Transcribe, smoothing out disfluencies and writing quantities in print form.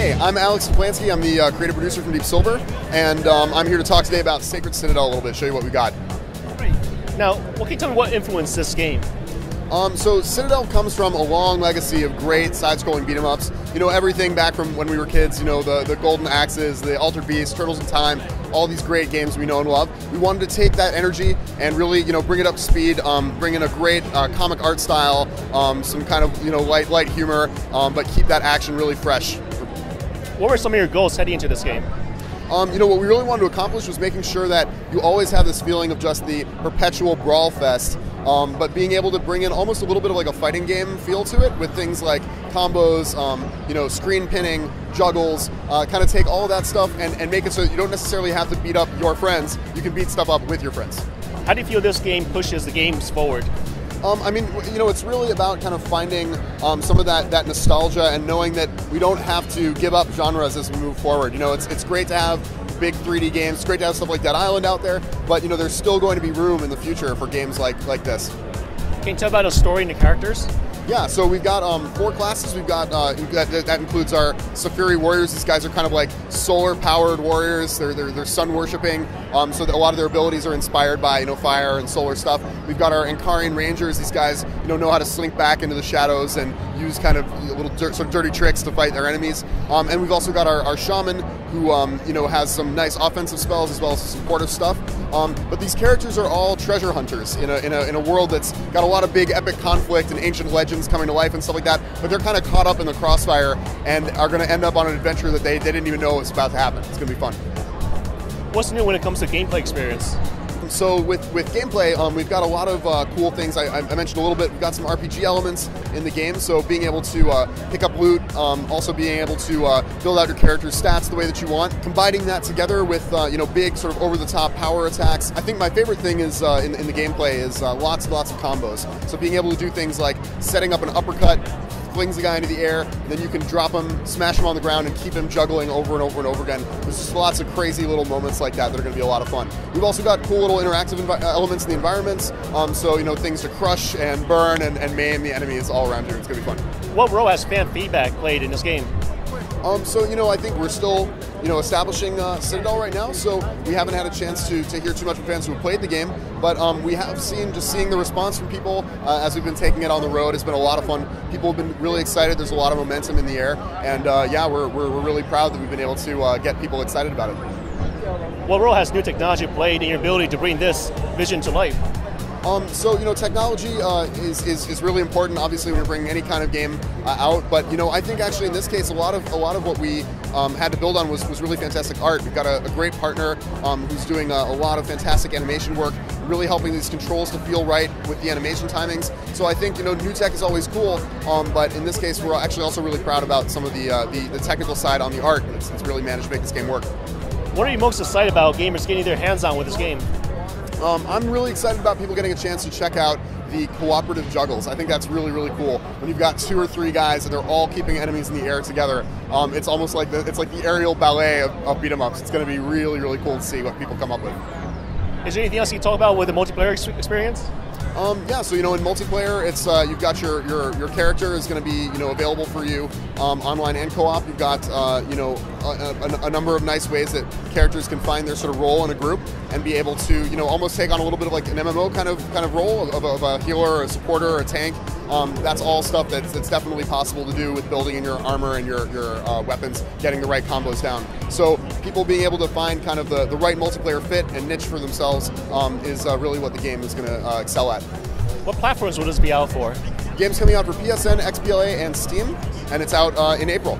Hey, I'm Alex Toplanski. I'm the creative producer from Deep Silver, and I'm here to talk today about Sacred Citadel a little bit, show you what we got. Right. Now, can you tell me what influenced this game? So Citadel comes from a long legacy of great side-scrolling beat-em-ups. You know, everything back from when we were kids, you know, the Golden Axes, the Altered Beast, Turtles in Time, all these great games we know and love. We wanted to take that energy and really, you know, bring it up to speed, bring in a great comic art style, some kind of, you know, light humor, but keep that action really fresh. What were some of your goals heading into this game? You know, what we really wanted to accomplish was making sure that you always have this feeling of just the perpetual brawl fest, but being able to bring in almost a little bit of like a fighting game feel to it with things like combos, you know, screen pinning, juggles, kind of take all of that stuff and make it so that you don't necessarily have to beat up your friends, you can beat stuff up with your friends. How do you feel this game pushes the games forward? I mean, you know, it's really about kind of finding some of that nostalgia and knowing that we don't have to give up genres as we move forward. You know, it's great to have big 3D games, it's great to have stuff like Dead Island out there, but, you know, there's still going to be room in the future for games like this. Can you tell about the story and the characters? Yeah, so we've got 4 classes. We've got that includes our Saphiri warriors. These guys are kind of like solar-powered warriors. They're sun-worshipping, so that a lot of their abilities are inspired by, you know, fire and solar stuff. We've got our Ankarian rangers. These guys, you know how to slink back into the shadows and use kind of little sort of dirty tricks to fight their enemies. And we've also got our shaman, who you know, has some nice offensive spells as well as some supportive stuff. But these characters are all treasure hunters in a world that's got a lot of big epic conflict and ancient legends coming to life and stuff like that, but they're kind of caught up in the crossfire and are going to end up on an adventure that they didn't even know was about to happen. It's going to be fun. What's new when it comes to gameplay experience? So with gameplay, we've got a lot of cool things. I mentioned a little bit, we've got some RPG elements in the game, so being able to pick up loot, also being able to build out your character's stats the way that you want, combining that together with you know, big sort of over-the-top power attacks. I think my favorite thing is in the gameplay is lots and lots of combos. So being able to do things like setting up an uppercut, flings the guy into the air, and then you can drop him, smash him on the ground, and keep him juggling over and over and over again. There's just lots of crazy little moments like that that are going to be a lot of fun. We've also got cool little interactive elements in the environments, so, you know, things to crush and burn and maim the enemies all around here. It's going to be fun. What role has fan feedback played in this game? So, you know, I think we're still, you know, establishing Citadel right now, so we haven't had a chance to hear too much from fans who have played the game, but we have seen, just seeing the response from people as we've been taking it on the road has been a lot of fun. People have been really excited. There's a lot of momentum in the air, and yeah, we're really proud that we've been able to get people excited about it. What role has new technology played in your ability to bring this vision to life? So, you know, technology is really important, obviously, when you're bringing any kind of game out. But, you know, I think actually in this case, a lot of what we had to build on was really fantastic art. We've got a great partner who's doing a lot of fantastic animation work, really helping these controls to feel right with the animation timings. So I think, you know, new tech is always cool, but in this case, we're actually also really proud about some of the technical side on the art. It's really managed to make this game work. What are you most excited about gamers getting their hands on with this game? I'm really excited about people getting a chance to check out the cooperative juggles. I think that's really, really cool. When you've got 2 or 3 guys and they're all keeping enemies in the air together, it's almost like the aerial ballet of beat 'em ups. It's going to be really, really cool to see what people come up with. Is there anything else you can talk about with the multiplayer experience? Yeah, so, you know, in multiplayer, it's you've got your character is going to be, you know, available for you online and co-op. You've got you know, a number of nice ways that characters can find their sort of role in a group and be able to, you know, almost take on a little bit of like an MMO kind of role of a healer, or a supporter, or a tank. That's all stuff that's definitely possible to do with building in your armor and your weapons, getting the right combos down. So people being able to find kind of the right multiplayer fit and niche for themselves is really what the game is going to excel at. What platforms will this be out for? Game's coming out for PSN, XBLA, and Steam, and it's out in April.